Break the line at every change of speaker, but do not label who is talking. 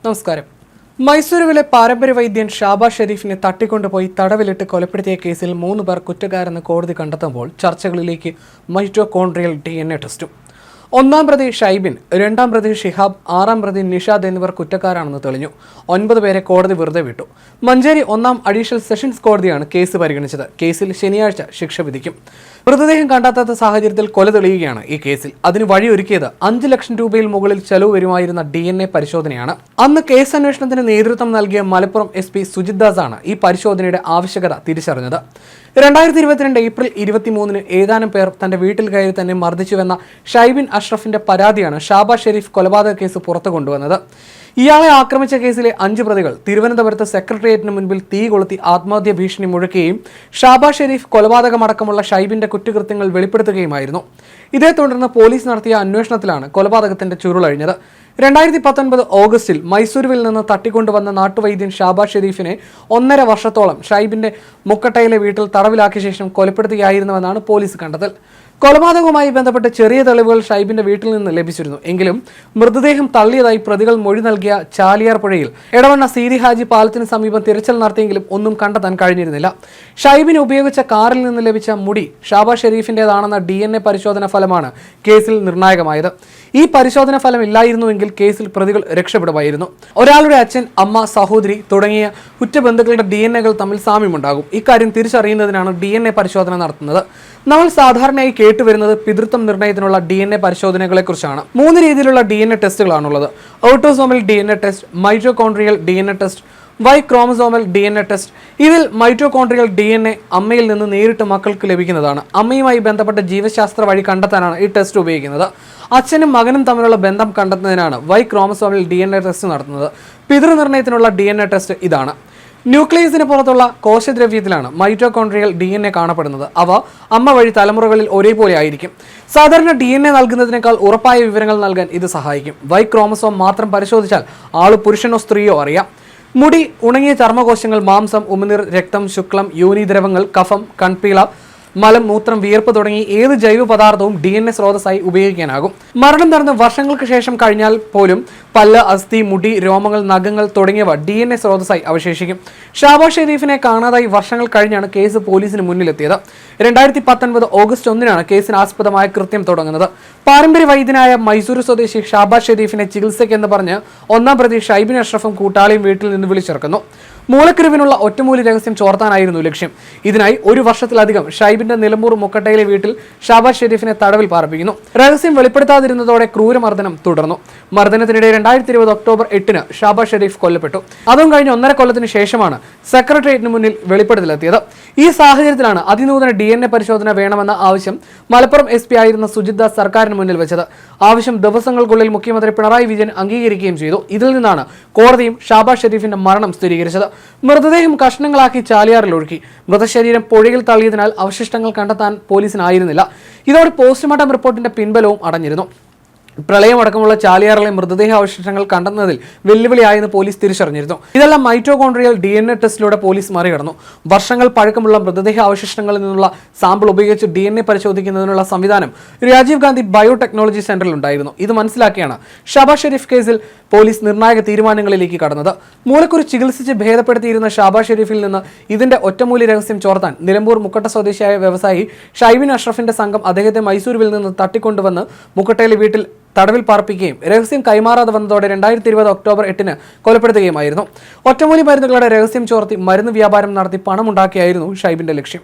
നമസ്കാരം. മൈസൂരുവിലെ പാരമ്പര്യ വൈദ്യൻ ഷാബാ ഷെരീഫിനെ തട്ടിക്കൊണ്ടുപോയി തടവിലിട്ട് കൊലപ്പെടുത്തിയ കേസിൽ 3 പേർ കുറ്റക്കാരെന്ന് കോടതി കണ്ടെത്തുമ്പോൾ ചർച്ചകളിലേക്ക് മൈറ്റോകോൺഡ്രിയൽ DNA ടെസ്റ്റും. 1-ാം പ്രതി ഷൈബിൻ, 2-ാം പ്രതി ഷിഹാബ്, 6-ാം പ്രതി നിഷാദ് എന്നിവർ കുറ്റക്കാരാണെന്ന് തെളിഞ്ഞു. 9 പേരെ കോടതി വെറുതെ വിട്ടു. മഞ്ചേരി 1-ാം അഡീഷണൽ സെഷൻസ് കോടതിയാണ് കേസ് പരിഗണിച്ചത്. കേസിൽ ശനിയാഴ്ച ശിക്ഷ വിധിക്കും. മൃതദേഹം കണ്ടെത്താത്ത സാഹചര്യത്തിൽ കൊല തെളിയുകയാണ് ഈ കേസിൽ. അതിന് വഴിയൊരുക്കിയത് 5 ലക്ഷം രൂപയിൽ മുകളിൽ ചെലവ് വരുമായിരുന്ന DNA പരിശോധനയാണ്. അന്ന് കേസ് അന്വേഷണത്തിന് നേതൃത്വം നൽകിയ മലപ്പുറം SP സുജിത് ദാസാണ് ഈ പരിശോധനയുടെ ആവശ്യകത തിരിച്ചറിഞ്ഞത്. 2022 ഏപ്രിൽ 23-ന് ഏതാനും പേർ തന്റെ വീട്ടിൽ കയറി തന്നെ മർദ്ദിച്ചുവെന്ന ഷൈബിൻ അഷ്റഫിന്റെ പരാതിയാണ് ഷാബാ ഷെരീഫ് കൊലപാതക കേസ് പുറത്തു കൊണ്ടുവന്നത്. ഇയാളെ ആക്രമിച്ച കേസിലെ 5 പ്രതികൾ തിരുവനന്തപുരത്ത് സെക്രട്ടേറിയറ്റിന് മുൻപിൽ തീ കൊളുത്തി ആത്മഹത്യാ ഭീഷണി മുഴക്കുകയും ഷാബാ ഷെരീഫ് കൊലപാതകമടക്കമുള്ള ഷൈബിന്റെ കുറ്റകൃത്യങ്ങൾ വെളിപ്പെടുത്തുകയുമായിരുന്നു. ഇതേ തുടർന്ന് പോലീസ് നടത്തിയ അന്വേഷണത്തിലാണ് കൊലപാതകത്തിന്റെ ചുരുളഴിഞ്ഞത്. 2019 ഓഗസ്റ്റിൽ മൈസൂരുവിൽ നിന്ന് തട്ടിക്കൊണ്ടുവന്ന നാട്ടുവൈദ്യൻ ഷാബാ ഷെരീഫിനെ 1.5 വർഷത്തോളം ഷൈബിന്റെ മുക്കട്ടയിലെ വീട്ടിൽ തടവിലാക്കിയ ശേഷം കൊലപ്പെടുത്തുകയായിരുന്നുവെന്നാണ് പോലീസ് കണ്ടെത്തൽ. കൊലപാതകവുമായി ബന്ധപ്പെട്ട് ചെറിയ തെളിവുകൾ ഷൈബിന്റെ വീട്ടിൽ നിന്ന് ലഭിച്ചിരുന്നു. എങ്കിലും മൃതദേഹം തള്ളിയതായി പ്രതികൾ മൊഴി നൽകിയ ചാലിയാർ പുഴയിൽ എടവണ്ണ സീതി ഹാജി പാലത്തിന് സമീപം തിരച്ചിൽ നടത്തിയെങ്കിലും ഒന്നും കണ്ടെത്താൻ കഴിഞ്ഞിരുന്നില്ല. ഷൈബിന് ഉപയോഗിച്ച കാറിൽ നിന്ന് ലഭിച്ച മുടി ഷാബാ ഷെരീഫിന്റേതാണെന്ന DNA പരിശോധന ഫലമാണ് കേസിൽ നിർണായകമായത്. ഈ പരിശോധന ഫലം ഇല്ലായിരുന്നുവെങ്കിൽ കേസിൽ പ്രതികൾ രക്ഷപ്പെടുമായിരുന്നു. ഒരാളുടെ അച്ഛൻ, അമ്മ, സഹോദരി തുടങ്ങിയ ഉറ്റബന്ധുക്കളുടെ DNAകൾ തമ്മിൽ സാമ്യമുണ്ടാകും. ഇക്കാര്യം തിരിച്ചറിയുന്നതിനാണ് DNA പരിശോധന നടത്തുന്നത്. നമ്മൾ സാധാരണയായി കേട്ടുവരുന്നത് പിതൃത്വം നിർണ്ണയത്തിനുള്ള DNA പരിശോധനകളെക്കുറിച്ചാണ്. 3 രീതിയിലുള്ള DNA ടെസ്റ്റുകളാണുള്ളത്. Autosomal DNA test, mitochondrial DNA test, Y chromosomal DNA test. ഇതിൽ മൈറ്റോകോൺഡ്രിയൽ DNA അമ്മയിൽ നിന്ന് നേരിട്ട് മക്കൾക്ക് ലഭിക്കുന്നതാണ്. അമ്മയുമായി ബന്ധപ്പെട്ട ജീവശാസ്ത്ര വഴി കണ്ടെത്താനാണ് ഈ ടെസ്റ്റ് ഉപയോഗിക്കുന്നത്. അച്ഛനും മകനും തമ്മിലുള്ള ബന്ധം കണ്ടെത്തുന്നതിനാണ് Y ക്രോമസോമൽ DNA ടെസ്റ്റ് നടത്തുന്നത്. പിതൃനിർണ്ണയത്തിനുള്ള DNA ടെസ്റ്റ് ഇതാണ്. ന്യൂക്ലിയസിന് പുറത്തുള്ള കോശദ്രവ്യത്തിലാണ് മൈറ്റോകോൺഡ്രിയൽ DNA കാണപ്പെടുന്നത്. അവ അമ്മ വഴി തലമുറകളിൽ ഒരേപോലെ ആയിരിക്കും. സാധാരണ DNA നൽകുന്നതിനേക്കാൾ ഉറപ്പായ വിവരങ്ങൾ നൽകാൻ ഇത് സഹായിക്കും. Y ക്രോമസോം മാത്രം പരിശോധിച്ചാൽ ആള് പുരുഷനോ സ്ത്രീയോ അറിയാം. മുടി, ഉണങ്ങിയ ചർമ്മകോശങ്ങൾ, മാംസം, ഉമിനീർ, രക്തം, ശുക്ലം, യോനിദ്രവങ്ങൾ, കഫം, കൺപീള, മലം, മൂത്രം, വിയർപ്പ് തുടങ്ങി ഏത് ജൈവ പദാർത്ഥവും DNA സ്രോതസ്സായി ഉപയോഗിക്കാനാകും. മരണം നടന്ന് വർഷങ്ങൾക്ക് ശേഷം കഴിഞ്ഞാൽ പോലും പല്ല്, അസ്ഥി, മുടി, രോമങ്ങൾ, നഖങ്ങൾ തുടങ്ങിയവ DNA സ്രോതസ്സായി അവശേഷിക്കും. ഷാബാ ഷെരീഫിനെ കാണാതായി വർഷങ്ങൾ കഴിഞ്ഞാണ് കേസ് പോലീസിന് മുന്നിലെത്തിയത്. 2019 ഓഗസ്റ്റ് 1-നാണ് കേസിന് ആസ്പദമായ കൃത്യം തുടങ്ങുന്നത്. പാരമ്പര്യ വൈദ്യനായ മൈസൂരു സ്വദേശി ഷാബാ ഷെരീഫിനെ ചികിത്സയ്ക്കെന്ന് പറഞ്ഞ് 1-ാം പ്രതി ഷൈബിൻ അഷ്റഫും കൂട്ടാളിയും വീട്ടിൽ നിന്ന് വിളിച്ചിറക്കുന്നു. മൂലക്കുരുവിനുള്ള ഒറ്റമൂലി രഹസ്യം ചോർത്താനായിരുന്നു ലക്ഷ്യം. ഇതിനായി 1 വർഷത്തിലധികം ഷൈബിന്റെ നിലമ്പൂർ മുക്കട്ടയിലെ വീട്ടിൽ ഷാബാ ഷെരീഫിനെ തടവിൽ പാർപ്പിക്കുന്നു. രഹസ്യം വെളിപ്പെടുത്താതിരുന്നതോടെ ക്രൂരമർദ്ദനം തുടർന്നു. മർദ്ദനത്തിനിടെ 2020 ഒക്ടോബർ 8-ന് ഷാബാ ഷെരീഫ് കൊല്ലപ്പെട്ടു. അതും കഴിഞ്ഞ് 1.5 കൊല്ലത്തിന് ശേഷമാണ് സെക്രട്ടേറിയറ്റിന് മുന്നിൽ വെളിപ്പെടുത്തലെത്തിയത്. ഈ സാഹചര്യത്തിലാണ് അതിനൂതന DNA പരിശോധന വേണമെന്ന ആവശ്യം മലപ്പുറം SP ആയിരുന്ന സുജിത് ദാസ് സർക്കാരിന് മുന്നിൽ വെച്ചത്. ആവശ്യം ദിവസങ്ങൾക്കുള്ളിൽ മുഖ്യമന്ത്രി പിണറായി വിജയൻ അംഗീകരിക്കുകയും ചെയ്തു. ഇതിൽ നിന്നാണ് കോടതിയും ഷാബാ ഷെരീഫിന്റെ മരണം സ്ഥിരീകരിച്ചത്. മൃതദേഹം കഷ്ണങ്ങളാക്കി ചാലിയാറിൽ ഒഴുക്കി. മൃതശരീരം പുഴയിൽ തള്ളിയതിനാൽ അവശിഷ്ടങ്ങൾ കണ്ടെത്താൻ പോലീസിനായിരുന്നില്ല. ഇതോടെ പോസ്റ്റ്മോർട്ടം റിപ്പോർട്ടിന്റെ പിൻബലവും അടഞ്ഞിരുന്നു. പ്രളയമടക്കമുള്ള ചാലിയാറിലെ മൃതദേഹാവശിഷ്ടങ്ങൾ കണ്ടെത്തുന്നതിൽ വെല്ലുവിളിയായെന്ന് പോലീസ് തിരിച്ചറിഞ്ഞിരുന്നു. ഇതെല്ലാം മൈറ്റോകോൺഡ്രിയൽ DNA ടെസ്റ്റിലൂടെ പോലീസ് മറികടന്നു. വർഷങ്ങൾ പഴക്കമുള്ള മൃതദേഹാവശിഷ്ടങ്ങളിൽ നിന്നുള്ള സാമ്പിൾ ഉപയോഗിച്ച് DNA പരിശോധിക്കുന്നതിനുള്ള സംവിധാനം രാജീവ് ഗാന്ധി ബയോടെക്നോളജി സെന്ററിൽ ഉണ്ടായിരുന്നു. ഇത് മനസ്സിലാക്കിയാണ് ഷാബാ ഷെരീഫ് കേസിൽ പോലീസ് നിർണായക തീരുമാനങ്ങളിലേക്ക് കടന്നത്. മൂലക്കുരു ചികിത്സിച്ച് ഭേദപ്പെടുത്തിയിരുന്ന ഷാബാ ഷെരീഫിൽ നിന്ന് ഇതിന്റെ ഒറ്റമൂലി രഹസ്യം ചോർത്താൻ നിലമ്പൂർ മുക്കട്ട സ്വദേശിയായ വ്യവസായി ഷൈബിൻ അഷ്റഫിന്റെ സംഘം അദ്ദേഹത്തെ മൈസൂരുവിൽ നിന്ന് തട്ടിക്കൊണ്ടുവന്ന് മുക്കട്ടയിലെ വീട്ടിൽ തടവിൽ പാർപ്പിക്കുകയും രഹസ്യം കൈമാറാതെ വന്നതോടെ 2020 ഒക്ടോബർ 8-ന് കൊലപ്പെടുത്തുകയുമായിരുന്നു. ഒറ്റമൂലി മരുന്നുകളുടെ രഹസ്യം ചോർത്തി മരുന്ന് വ്യാപാരം നടത്തി പണമുണ്ടാക്കിയായിരുന്നു ഷൈബിന്റെ ലക്ഷ്യം.